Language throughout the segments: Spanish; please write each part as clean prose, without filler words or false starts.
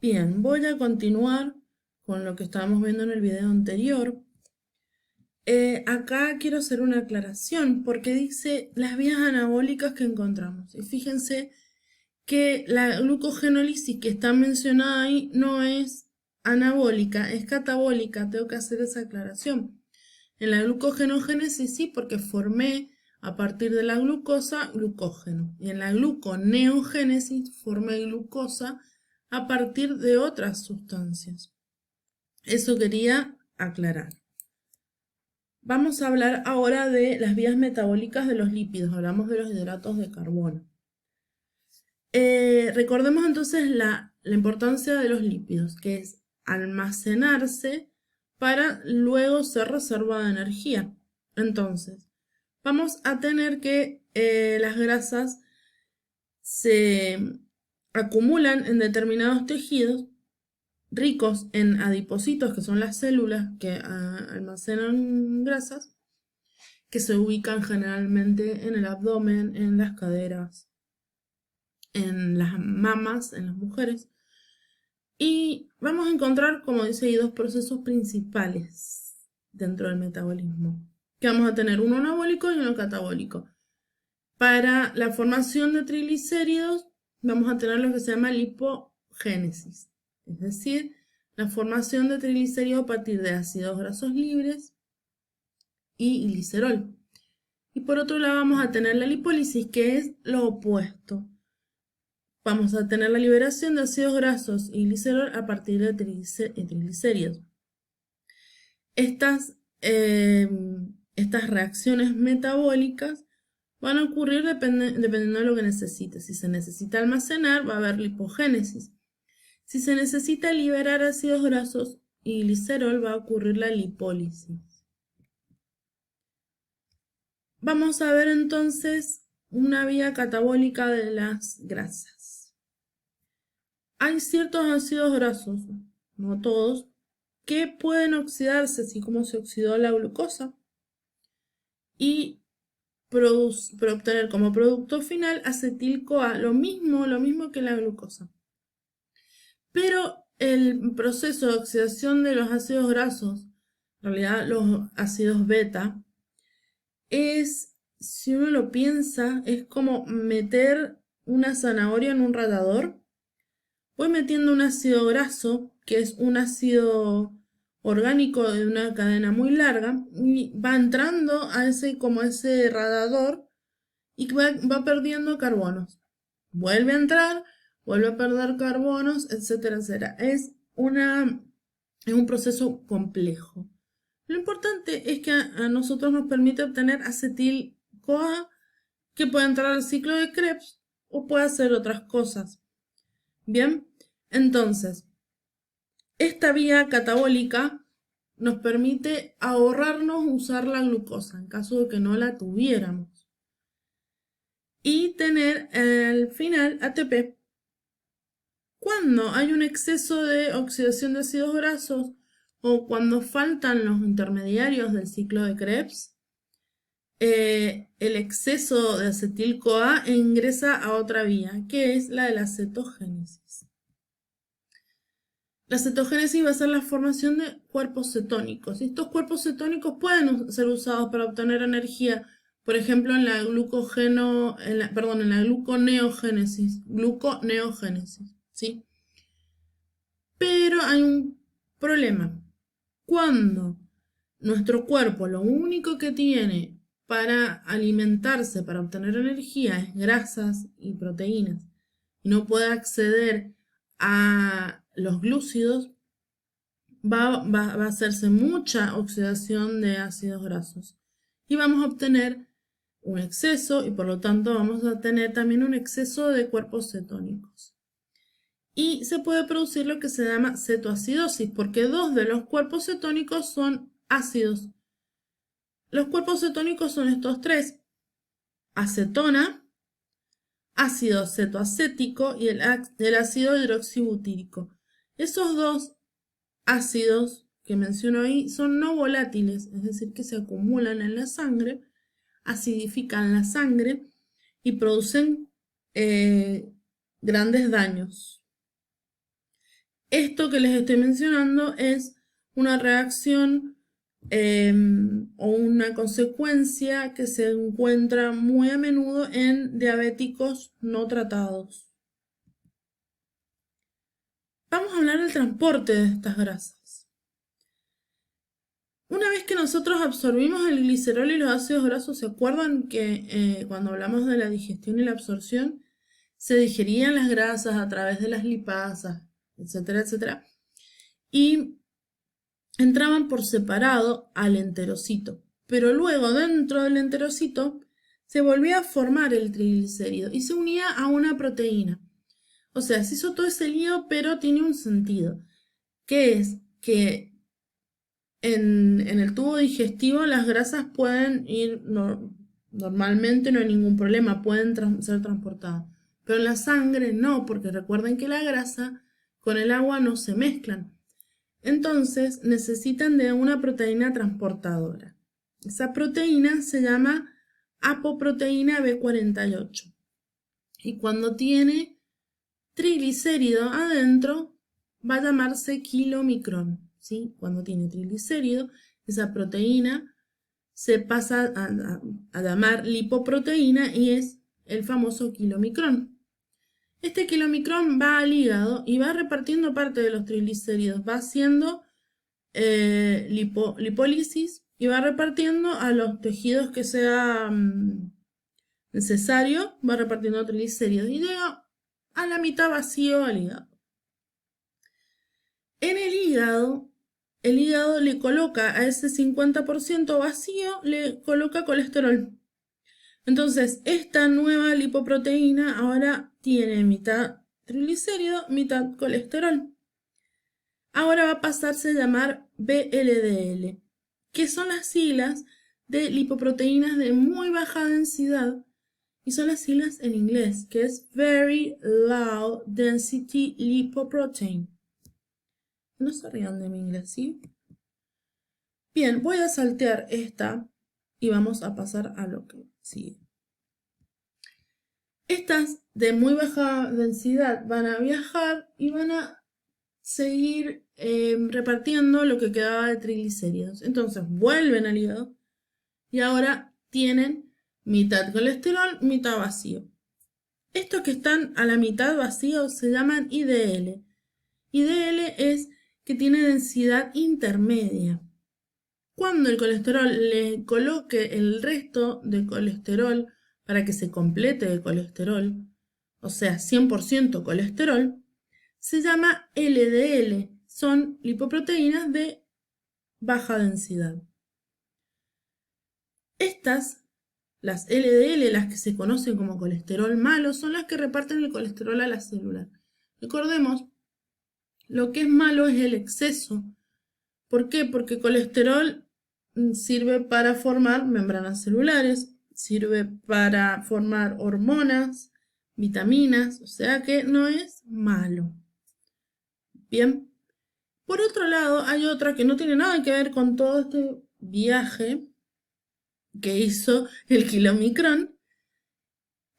Bien, voy a continuar con lo que estábamos viendo en el video anterior. Acá quiero hacer una aclaración porque dice las vías anabólicas que encontramos. Y fíjense que la glucogenólisis que está mencionada ahí no es anabólica, es catabólica. Tengo que hacer esa aclaración. En la glucogenogénesis sí, porque formé a partir de la glucosa glucógeno. Y en la gluconeogénesis formé glucosa a partir de otras sustancias. Eso quería aclarar. Vamos a hablar ahora de las vías metabólicas de los lípidos. Hablamos de los hidratos de carbono. Recordemos entonces la importancia de los lípidos, que es almacenarse para luego ser reserva de energía. Entonces, vamos a tener que las grasas se acumulan en determinados tejidos ricos en adipocitos, que son las células que almacenan grasas, que se ubican generalmente en el abdomen, en las caderas, en las mamas, en las mujeres. Y vamos a encontrar, como dice ahí, dos procesos principales dentro del metabolismo, que vamos a tener uno anabólico y uno catabólico. Para la formación de triglicéridos vamos a tener lo que se llama lipogénesis, es decir, la formación de triglicéridos a partir de ácidos grasos libres y glicerol. Y por otro lado vamos a tener la lipólisis, que es lo opuesto. Vamos a tener la liberación de ácidos grasos y glicerol a partir de triglicéridos. Estas reacciones metabólicas van a ocurrir dependiendo de lo que necesite. Si se necesita almacenar, va a haber lipogénesis. Si se necesita liberar ácidos grasos y glicerol, va a ocurrir la lipólisis. Vamos a ver entonces una vía catabólica de las grasas. Hay ciertos ácidos grasos, no todos, que pueden oxidarse, así como se oxidó la glucosa, y obtener como producto final acetil-CoA, lo mismo que la glucosa. Pero el proceso de oxidación de los ácidos grasos, en realidad los ácidos beta, es, si uno lo piensa, es como meter una zanahoria en un ratador. Voy metiendo un ácido graso, que es un ácido orgánico de una cadena muy larga, y va entrando a ese radador y va perdiendo carbonos. Vuelve a entrar, vuelve a perder carbonos, etcétera, etcétera. Es un proceso complejo. Lo importante es que a nosotros nos permite obtener acetil-CoA, que puede entrar al ciclo de Krebs o puede hacer otras cosas. Bien, entonces, esta vía catabólica nos permite ahorrarnos usar la glucosa en caso de que no la tuviéramos y tener al final ATP. Cuando hay un exceso de oxidación de ácidos grasos o cuando faltan los intermediarios del ciclo de Krebs, el exceso de acetil-CoA ingresa a otra vía, que es la de la cetogénesis. La cetogénesis va a ser la formación de cuerpos cetónicos. Y estos cuerpos cetónicos pueden ser usados para obtener energía, por ejemplo, en la gluconeogénesis, ¿sí? Pero hay un problema. Cuando nuestro cuerpo lo único que tiene para alimentarse, para obtener energía, es grasas y proteínas, y no puede acceder a los glúcidos, va a hacerse mucha oxidación de ácidos grasos y vamos a obtener un exceso y por lo tanto vamos a tener también un exceso de cuerpos cetónicos. Y se puede producir lo que se llama cetoacidosis, porque dos de los cuerpos cetónicos son ácidos. Los cuerpos cetónicos son estos tres: acetona, ácido cetoacético y el ácido hidroxibutírico. Esos dos ácidos que menciono ahí son no volátiles, es decir, que se acumulan en la sangre, acidifican la sangre y producen grandes daños. Esto que les estoy mencionando es una reacción o una consecuencia que se encuentra muy a menudo en diabéticos no tratados. Vamos a hablar del transporte de estas grasas. Una vez que nosotros absorbimos el glicerol y los ácidos grasos, ¿se acuerdan que cuando hablamos de la digestión y la absorción, se digerían las grasas a través de las lipasas, etcétera, etcétera? Y entraban por separado al enterocito, pero luego dentro del enterocito se volvía a formar el triglicérido y se unía a una proteína. O sea, se hizo todo ese lío, pero tiene un sentido, que es que en el tubo digestivo las grasas pueden ir, normalmente no hay ningún problema, pueden ser transportadas, pero en la sangre no, porque recuerden que la grasa con el agua no se mezclan. Entonces necesitan de una proteína transportadora. Esa proteína se llama apoproteína B48. Y cuando tiene triglicérido adentro, va a llamarse kilomicrón. ¿Sí? Cuando tiene triglicérido, esa proteína se pasa a llamar lipoproteína y es el famoso kilomicrón. Este kilomicrón va al hígado y va repartiendo parte de los triglicéridos, va haciendo lipólisis y va repartiendo a los tejidos que sea necesario, va repartiendo triglicéridos y llega a la mitad vacío al hígado. En el hígado le coloca a ese 50% vacío, le coloca colesterol. Entonces, esta nueva lipoproteína ahora tiene mitad triglicérido, mitad colesterol. Ahora va a pasarse a llamar VLDL, que son las siglas de lipoproteínas de muy baja densidad, y son las siglas en inglés, que es Very Low Density Lipoprotein. No se rían de mi inglés, ¿sí? Bien, voy a saltear esta y vamos a pasar a lo que sigue. Estas de muy baja densidad van a viajar y van a seguir repartiendo lo que quedaba de triglicéridos. Entonces vuelven al hígado y ahora tienen mitad colesterol, mitad vacío. Estos que están a la mitad vacío se llaman IDL. IDL es que tiene densidad intermedia. Cuando el colesterol le coloque el resto de colesterol para que se complete de colesterol, o sea, 100% colesterol, se llama LDL. Son lipoproteínas de baja densidad. Estas, las LDL, las que se conocen como colesterol malo, son las que reparten el colesterol a las células. Recordemos, lo que es malo es el exceso. ¿Por qué? Porque colesterol sirve para formar membranas celulares, sirve para formar hormonas, vitaminas, o sea que no es malo. Bien. Por otro lado, hay otra que no tiene nada que ver con todo este viaje que hizo el kilomicrón,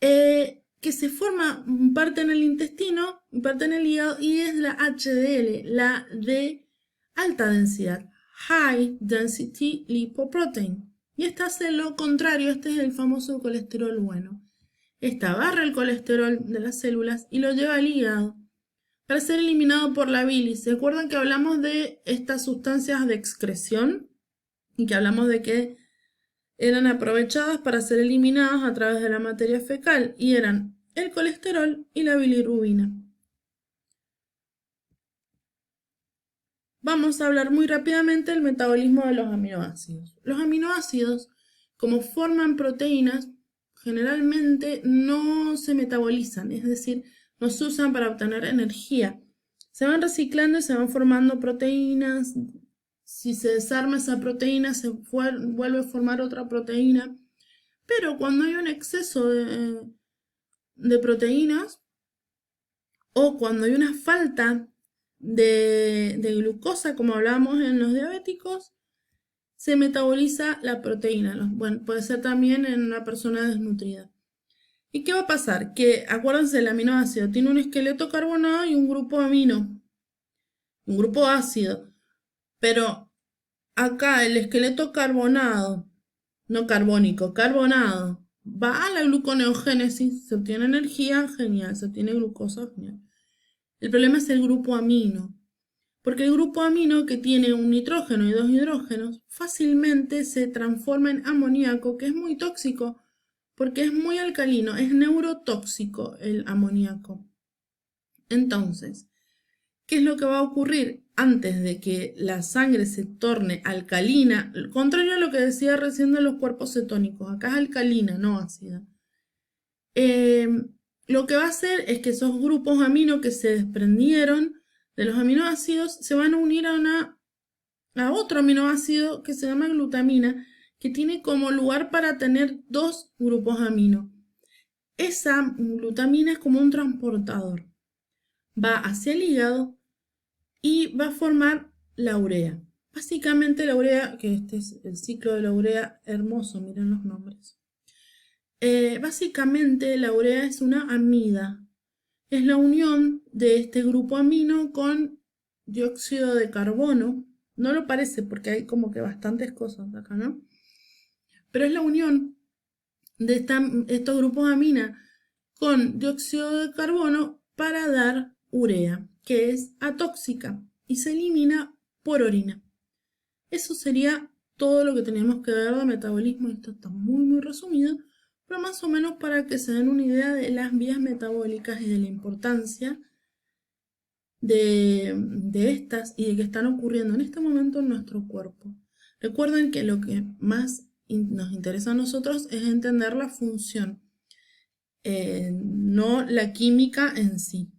que se forma parte en el intestino, parte en el hígado, y es la HDL, la de alta densidad, High Density Lipoprotein. Y esta hace lo contrario, este es el famoso colesterol bueno. Esta barra el colesterol de las células y lo lleva al hígado para ser eliminado por la bilis. ¿Se acuerdan que hablamos de estas sustancias de excreción? Y que hablamos de que eran aprovechadas para ser eliminadas a través de la materia fecal, y eran el colesterol y la bilirrubina. Vamos a hablar muy rápidamente del metabolismo de los aminoácidos. Los aminoácidos, como forman proteínas, generalmente no se metabolizan, es decir, no se usan para obtener energía. Se van reciclando y se van formando proteínas. Si se desarma esa proteína, se vuelve a formar otra proteína. Pero cuando hay un exceso de proteínas o cuando hay una falta de glucosa, como hablábamos en los diabéticos, se metaboliza la proteína. Bueno, puede ser también en una persona desnutrida. ¿Y qué va a pasar? Que, acuérdense, el aminoácido tiene un esqueleto carbonado y un grupo amino. un grupo ácido. Pero acá el esqueleto carbonado, no carbónico, carbonado, va a la gluconeogénesis, se obtiene energía, genial, se obtiene glucosa, genial. El problema es el grupo amino, porque el grupo amino que tiene un nitrógeno y dos hidrógenos fácilmente se transforma en amoníaco, que es muy tóxico, porque es muy alcalino, es neurotóxico el amoníaco. Entonces, ¿qué es lo que va a ocurrir antes de que la sangre se torne alcalina? Contrario a lo que decía recién de los cuerpos cetónicos, acá es alcalina, no ácida. Lo que va a hacer es que esos grupos amino que se desprendieron de los aminoácidos se van a unir a otro aminoácido que se llama glutamina, que tiene como lugar para tener dos grupos amino. Esa glutamina es como un transportador. Va hacia el hígado y va a formar la urea. Básicamente la urea, que este es el ciclo de la urea hermoso, miren los nombres. Básicamente la urea es una amida. Es la unión de este grupo amino con dióxido de carbono. No lo parece porque hay como que bastantes cosas acá, ¿no? Pero es la unión de estos grupos amina con dióxido de carbono para dar urea, que es atóxica y se elimina por orina. Eso sería todo lo que tenemos que ver de metabolismo. Esto está muy resumido, pero más o menos para que se den una idea de las vías metabólicas y de la importancia de estas y de que están ocurriendo en este momento en nuestro cuerpo. Recuerden que lo que más nos interesa a nosotros es entender la función, no la química en sí.